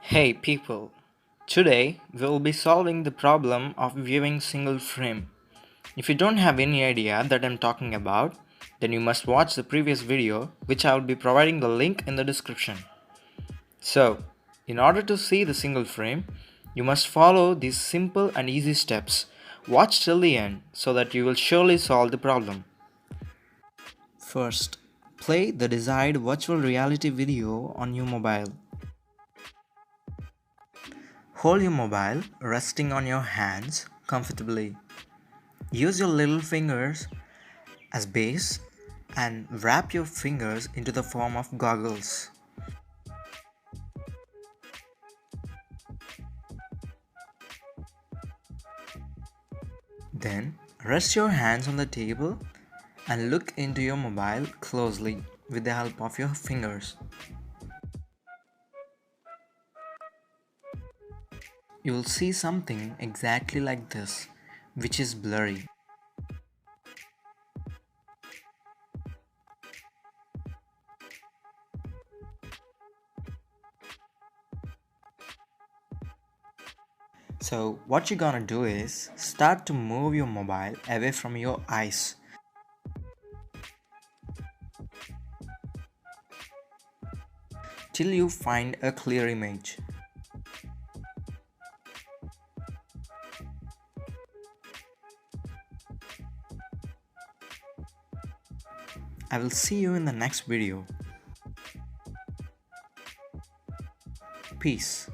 Hey people, today we will be solving the problem of viewing single frame. If you don't have any idea that I'm talking about, then you must watch the previous video which I will be providing the link in the description. So, in order to see the single frame, you must follow these simple and easy steps. Watch till the end so that you will surely solve the problem. First, play the desired virtual reality video on your mobile. Hold your mobile resting on your hands comfortably. Use your little fingers as base and wrap your fingers into the form of goggles. Then rest your hands on the table and look into your mobile closely with the help of your fingers. You will see something exactly like this, which is blurry. So what you're gonna do is start to move your mobile away from your eyes. Till you find a clear image. I will see you in the next video. Peace.